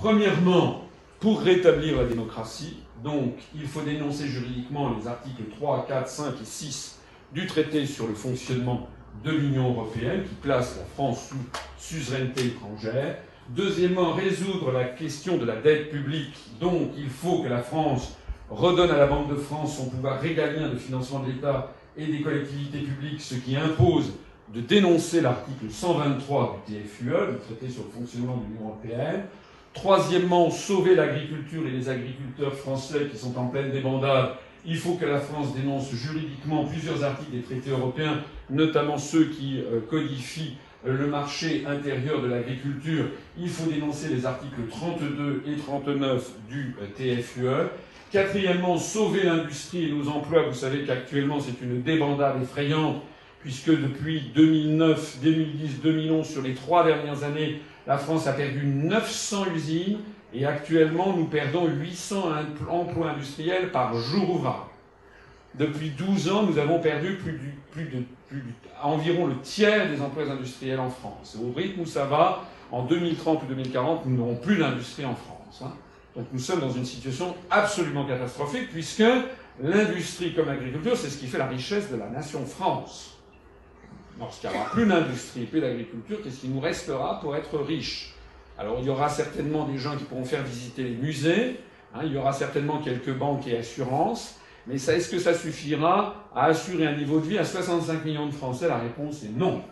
Premièrement, pour rétablir la démocratie, donc il faut dénoncer juridiquement les articles 3, 4, 5 et 6 du traité sur le fonctionnement de l'Union européenne qui place la France sous suzeraineté étrangère. Deuxièmement, résoudre la question de la dette publique. Donc il faut que la France redonne à la Banque de France son pouvoir régalien de financement de l'État et des collectivités publiques, ce qui impose de dénoncer l'article 123 du TFUE, le traité sur le fonctionnement de l'Union européenne. Troisièmement, sauver l'agriculture et les agriculteurs français qui sont en pleine débandade. Il faut que la France dénonce juridiquement plusieurs articles des traités européens, notamment ceux qui codifient le marché intérieur de l'agriculture. Il faut dénoncer les articles 32 et 39 du TFUE. Quatrièmement, sauver l'industrie et nos emplois. Vous savez qu'actuellement, c'est une débandade effrayante, puisque depuis 2009, 2010, 2011, sur les 3 dernières années, la France a perdu 900 usines, et actuellement, nous perdons 800 emplois industriels par jour ouvrable. Depuis 12 ans, nous avons perdu environ le tiers des emplois industriels en France. Au rythme où ça va, en 2030 ou 2040, nous n'aurons plus d'industrie en France. Donc nous sommes dans une situation absolument catastrophique, puisque l'industrie comme l'agriculture, c'est ce qui fait la richesse de la nation France. Lorsqu'il n'y aura plus d'industrie, plus d'agriculture, qu'est-ce qui nous restera pour être riche? Alors il y aura certainement des gens qui pourront faire visiter les musées, il y aura certainement quelques banques et assurances, mais est-ce que ça suffira à assurer un niveau de vie à 65 millions de Français? La réponse est non.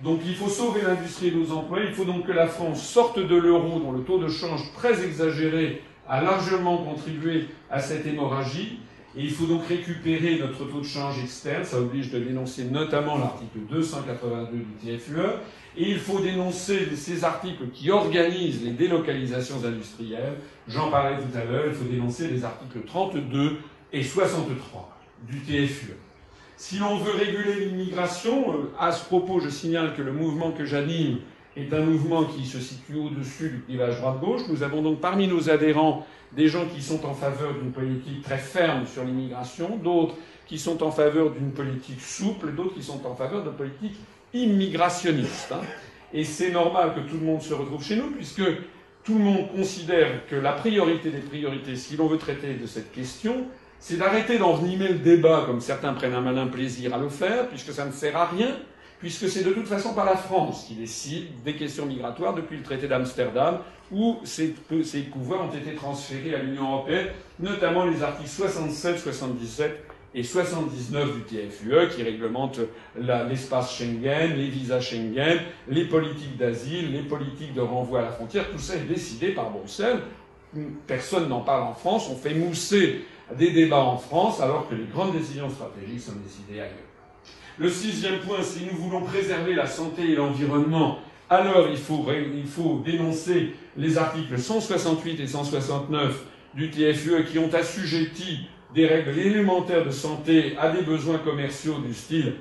Donc il faut sauver l'industrie et nos emplois, il faut donc que la France sorte de l'euro, dont le taux de change très exagéré a largement contribué à cette hémorragie, et il faut donc récupérer notre taux de change externe, ça oblige de dénoncer notamment l'article 282 du TFUE, et il faut dénoncer ces articles qui organisent les délocalisations industrielles. J'en parlais tout à l'heure, il faut dénoncer les articles 32 et 63 du TFUE. Si l'on veut réguler l'immigration, à ce propos, je signale que le mouvement que j'anime est un mouvement qui se situe au-dessus du clivage droite-gauche. Nous avons donc parmi nos adhérents des gens qui sont en faveur d'une politique très ferme sur l'immigration, d'autres qui sont en faveur d'une politique souple, d'autres qui sont en faveur de politique immigrationniste. Et c'est normal que tout le monde se retrouve chez nous, puisque tout le monde considère que la priorité des priorités, si l'on veut traiter de cette question, c'est d'arrêter d'envenimer le débat, comme certains prennent un malin plaisir à le faire, puisque ça ne sert à rien, puisque c'est de toute façon pas la France qui décide des questions migratoires depuis le traité d'Amsterdam, où ces pouvoirs ont été transférés à l'Union européenne, notamment les articles 67, 77 et 79 du TFUE, qui réglementent l'espace Schengen, les visas Schengen, les politiques d'asile, les politiques de renvoi à la frontière. Tout ça est décidé par Bruxelles. Personne n'en parle en France. On fait mousser des débats en France, alors que les grandes décisions stratégiques sont décidées ailleurs. Le 6e point, si nous voulons préserver la santé et l'environnement, alors il faut dénoncer les articles 168 et 169 du TFUE qui ont assujetti des règles élémentaires de santé à des besoins commerciaux du style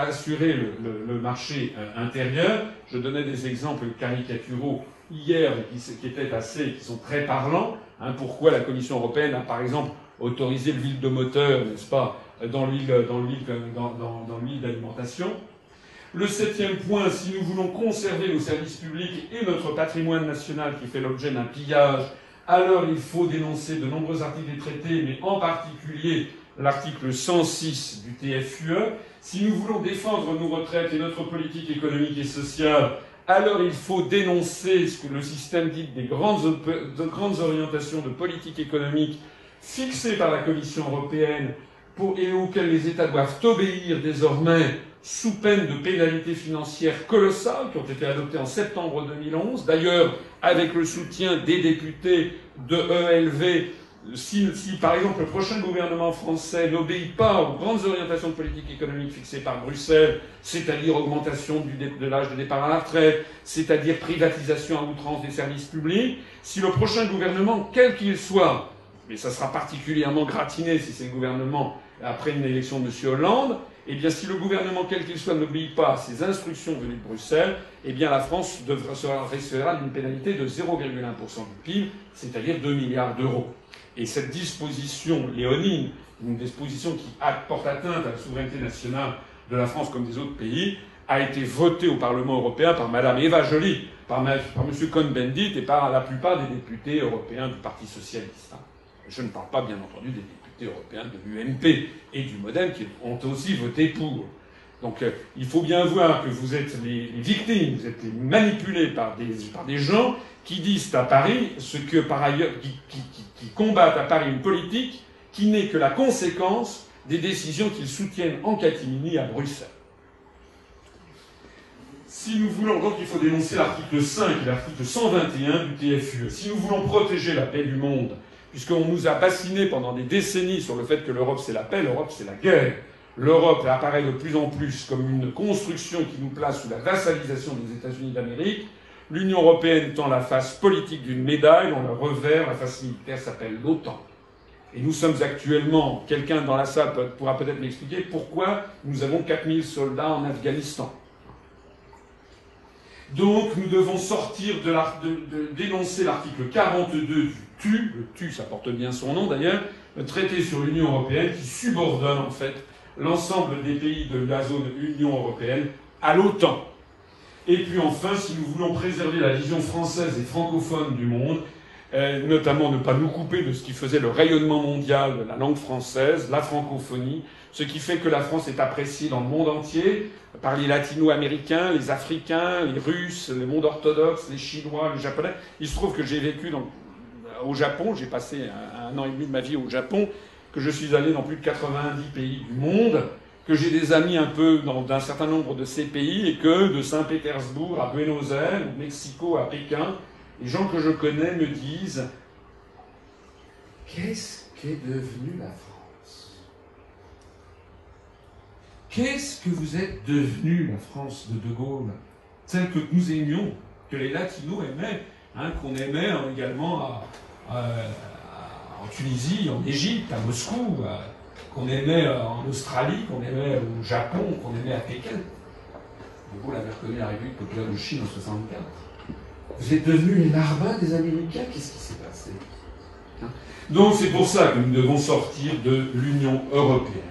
assurer le marché intérieur. Je donnais des exemples caricaturaux hier qui sont très parlants. Pourquoi la Commission européenne a par exemple autorisé l'huile de moteur, n'est-ce pas, dans l'huile d'alimentation. Le 7e point, si nous voulons conserver nos services publics et notre patrimoine national qui fait l'objet d'un pillage, alors il faut dénoncer de nombreux articles des traités, mais en particulier l'article 106 du TFUE. Si nous voulons défendre nos retraites et notre politique économique et sociale, alors il faut dénoncer ce que le système dit des grandes orientations de politique économique fixées par la Commission européenne et auxquelles les États doivent obéir désormais sous peine de pénalités financières colossales qui ont été adoptées en septembre 2011. D'ailleurs, avec le soutien des députés de ELV, si par exemple le prochain gouvernement français n'obéit pas aux grandes orientations de politique économique fixées par Bruxelles, c'est-à-dire augmentation de l'âge de départ à la retraite, c'est-à-dire privatisation à outrance des services publics, si le prochain gouvernement, quel qu'il soit, mais ça sera particulièrement gratiné si c'est le gouvernement après une élection de M. Hollande, eh bien si le gouvernement, quel qu'il soit, n'obéit pas à ces instructions venues de Bruxelles, eh bien la France recevra d'une pénalité de 0,1% du PIB, c'est-à-dire 2 milliards d'euros. Et cette disposition léonine, une disposition qui porte atteinte à la souveraineté nationale de la France comme des autres pays, a été voté au Parlement européen par Madame Eva Joly, par Monsieur Cohn-Bendit et par la plupart des députés européens du Parti socialiste. Je ne parle pas, bien entendu, des députés européens de l'UMP et du MoDem qui ont aussi voté pour. Donc il faut bien voir que vous êtes les victimes, vous êtes les manipulés par des gens qui disent à Paris ce que par ailleurs, qui combattent à Paris une politique qui n'est que la conséquence des décisions qu'ils soutiennent en catimini à Bruxelles. Si nous voulons, donc il faut dénoncer l'article 5 et l'article 121 du TFUE. Si nous voulons protéger la paix du monde, puisqu'on nous a bassinés pendant des décennies sur le fait que l'Europe c'est la paix, l'Europe c'est la guerre. L'Europe apparaît de plus en plus comme une construction qui nous place sous la vassalisation des États-Unis d'Amérique, l'Union européenne étant la face politique d'une médaille dont le revers, la face militaire, s'appelle l'OTAN. Et nous sommes actuellement, quelqu'un dans la salle pourra peut-être m'expliquer pourquoi nous avons 4000 soldats en Afghanistan. Donc nous devons sortir de dénoncer l'article 42 du TU, le TU ça porte bien son nom d'ailleurs, le traité sur l'Union européenne qui subordonne en fait l'ensemble des pays de la zone Union européenne à l'OTAN. Et puis enfin, si nous voulons préserver la vision française et francophone du monde, notamment ne pas nous couper de ce qui faisait le rayonnement mondial de la langue française, la francophonie, ce qui fait que la France est appréciée dans le monde entier par les latino-américains, les africains, les russes, le monde orthodoxe, les chinois, les japonais. Il se trouve que j'ai vécu au Japon, j'ai passé un an et demi de ma vie au Japon, que je suis allé dans plus de 90 pays du monde, que j'ai des amis un peu d'un certain nombre de ces pays, et que de Saint-Pétersbourg à Buenos Aires, au Mexico à Pékin, les gens que je connais me disent « Qu'est-ce qu'est devenue la France ? Qu'est-ce que vous êtes devenue, la France de De Gaulle ? Celle que nous aimions, que les latinos aimaient, qu'on aimait également en Tunisie, en Égypte, à Moscou, qu'on aimait en Australie, qu'on aimait au Japon, qu'on aimait à Pékin. De Gaulle avait reconnu la République populaire de Chine en 1964. Vous êtes devenus les larbins des Américains, qu'est-ce qui s'est passé ? Donc c'est pour ça que nous devons sortir de l'Union européenne.